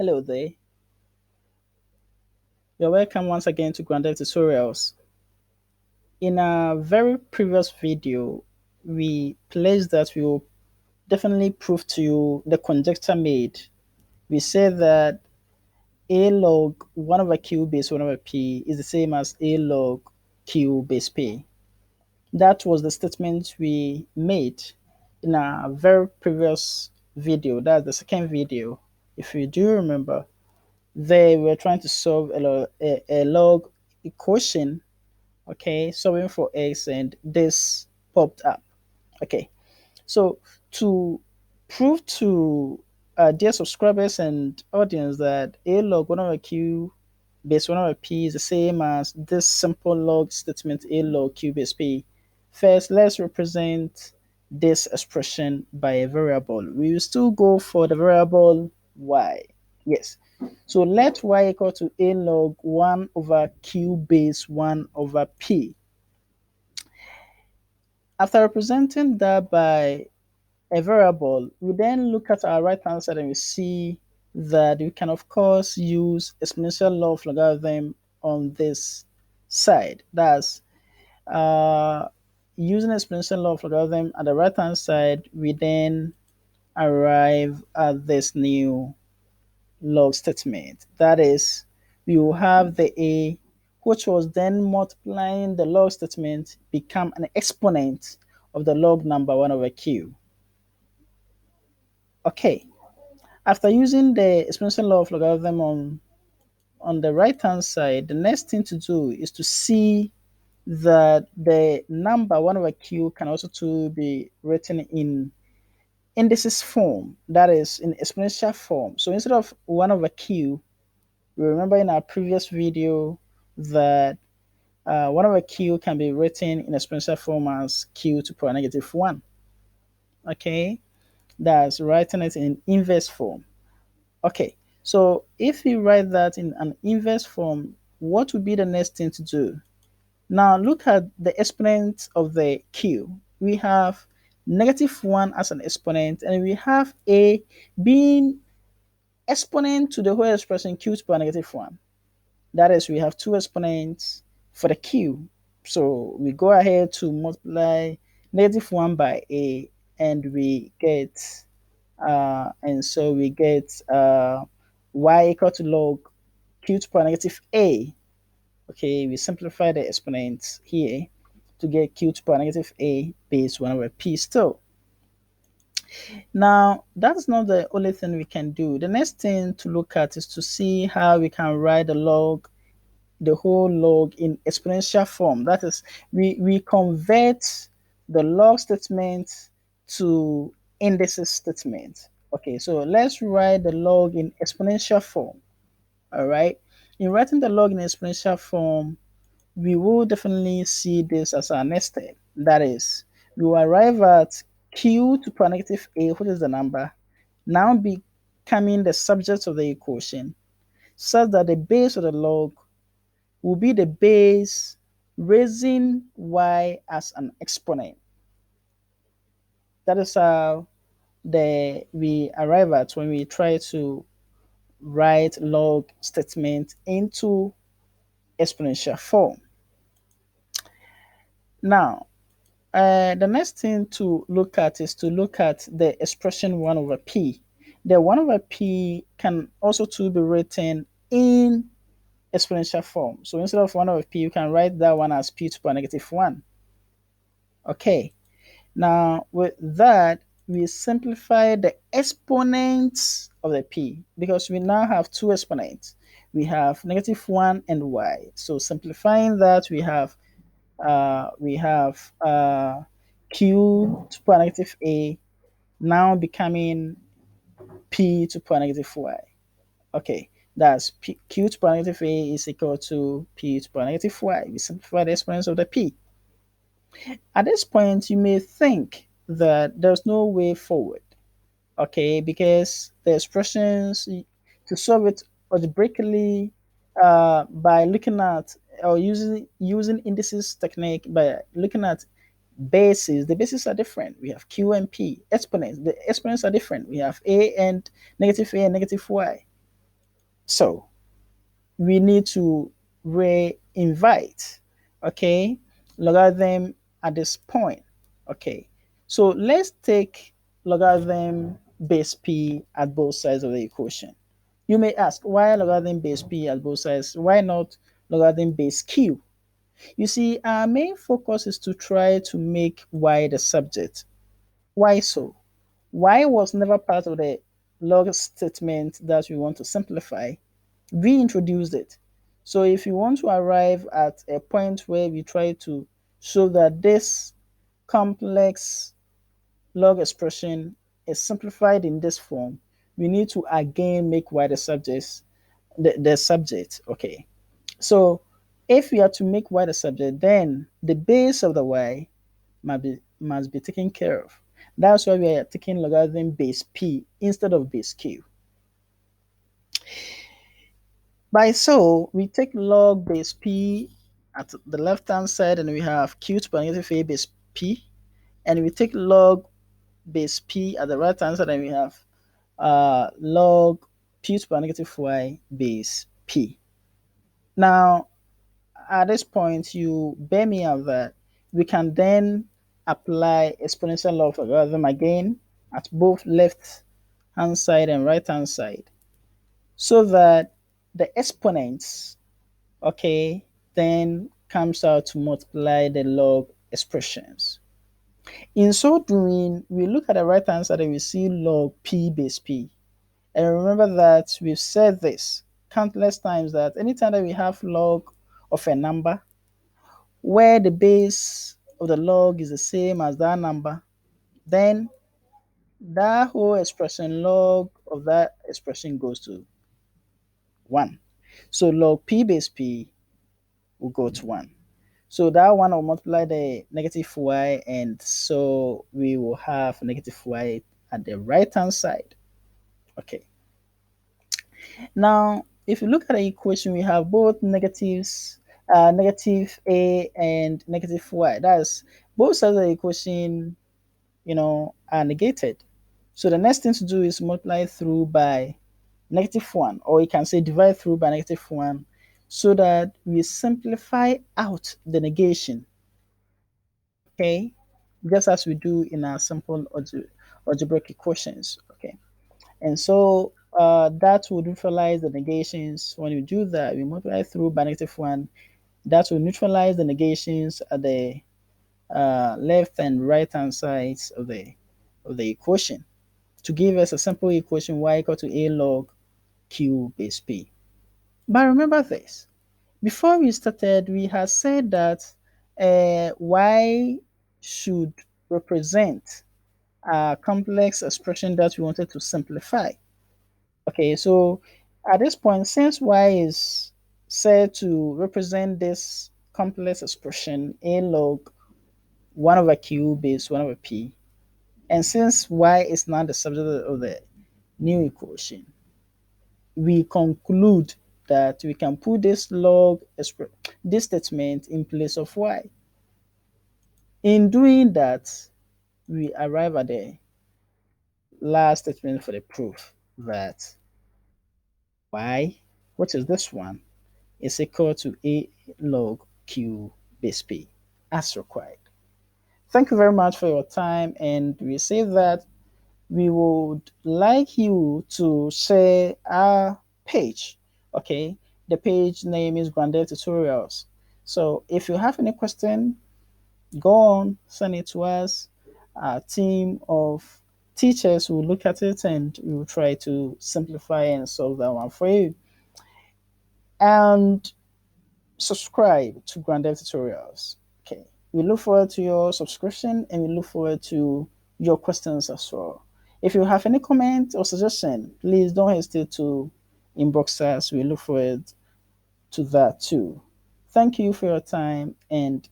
Hello there. You're welcome once again to Grandelve Tutorials. In a very previous video, we placed that we will definitely prove to you the conjecture made. We said that a log 1 over q base 1 over p is the same as a log q base p. That was the statement we made in a very previous video. That's the second video. If you do remember, they were trying to solve a log equation, okay, solving for x, and this popped up. Okay, so to prove to dear subscribers and audience that a log 1 over q base 1 over p is the same as this simple log statement a log q base p, first let's represent this expression by a variable. We will still go for the variable y. Yes, so let y equal to a log 1 over q base 1 over p. After representing that by a variable, we then look at our right hand side and we see that we can of course use exponential law of logarithm on this side. That's using exponential law of logarithm at the right hand side, we then arrive at this new log statement. That is, we will have the a, which was then multiplying the log statement, become an exponent of the log number 1 over q. Okay, after using the exponential law of logarithm on the right hand side, the next thing to do is to see that the number 1 over q can also to be written in indices form, that is in exponential form. So instead of 1 over q, we remember in our previous video that 1 over q can be written in exponential form as q to the power negative 1. Okay, that's writing it in inverse form. Okay, so if we write that in an inverse form, what would be the next thing to do? Now look at the exponent of the q. We have negative 1 as an exponent, and we have a being exponent to the whole expression q to the power negative 1. That is, we have two exponents for the q. So we go ahead to multiply negative 1 by a, and we get y equal to log q to the power negative a. Okay, we simplify the exponents here to get q to the power negative a base 1 over p still. Now, that's not the only thing we can do. The next thing to look at is to see how we can write the whole log in exponential form. That is, we convert the log statement to indices statement. Okay, so let's write the log in exponential form. All right. In writing the log in exponential form, we will definitely see this as our next step. That is, we will arrive at q to the power negative a, which is the number, now becoming the subject of the equation, such that the base of the log will be the base raising y as an exponent. That is how we arrive at when we try to write log statement into exponential form. Now, the next thing to look at is to look at the expression 1 over p. The 1 over p can also to be written in exponential form. So instead of 1 over p, you can write that one as p to the power negative 1. Okay, now with that, we simplify the exponents of the p because we now have two exponents. We have negative 1 and y. So simplifying that, we have q to the power negative a now becoming p to the power negative y. Okay, that's q to the power negative a is equal to p to the power negative y. We simplify the exponents of the p. At this point, you may think that there's no way forward, okay, because the expressions to solve it algebraically by looking at or using indices technique by looking at bases. The bases are different. We have q and p. Exponents, the exponents are different. We have a and negative y. So we need to re-invite, okay, logarithm at this point. Okay, so let's take logarithm base p at both sides of the equation. You may ask, why logarithm base p at both sides? Why not logarithm base q? You see, our main focus is to try to make y the subject. Why so? Y was never part of the log statement that we want to simplify. We introduced it. So if you want to arrive at a point where we try to show that this complex log expression is simplified in this form, we need to again make y the subject, the subject. Okay. So if we are to make y the subject, then the base of the y must be taken care of. That's why we are taking logarithm base p instead of base q. By so, we take log base p at the left hand side, and we have q to the power negative a base p, and we take log base p at the right hand side, and we have log p to the power negative y base p. Now, at this point, you bear me out that we can then apply exponential law of logarithm again at both left hand side and right hand side, so that the exponents, okay, then comes out to multiply the log expressions. In so doing, we look at the right hand side and we see log p base p. And remember that we've said this countless times that anytime that we have log of a number where the base of the log is the same as that number, then that whole expression, log of that expression, goes to 1. So log p base p will go to 1. So that one will multiply the negative y, and so we will have negative y at the right hand side. Okay. Now, if you look at the equation, we have both negatives, negative a and negative y. That's both sides of the equation, are negated. So the next thing to do is multiply through by negative 1, or you can say divide through by negative 1, so that we simplify out the negation. Okay, just as we do in our simple algebraic equations. Okay, and so that will neutralize the negations. When we do that, we multiply through by negative 1. That will neutralize the negations at the left and right hand sides of the equation to give us a simple equation y equal to a log q base p. But remember this, before we started, we had said that y should represent a complex expression that we wanted to simplify. Okay, so at this point, since y is said to represent this complex expression a log 1 over q base 1 over p, and since y is not the subject of the new equation, we conclude that we can put this statement in place of y. In doing that, we arrive at the last statement for the proof that y, which is this one, is equal to a log q base p as required. Thank you very much for your time, and we say that we would like you to share our page. Okay, the page name is Grandelve Tutorials. So if you have any question, go on, send it to us. Our team of teachers will look at it and we will try to simplify and solve that one for you. And subscribe to Grandelve Tutorials. Okay, we look forward to your subscription and we look forward to your questions as well. If you have any comment or suggestion, please don't hesitate to inbox us. We look forward to that too. Thank you for your time, and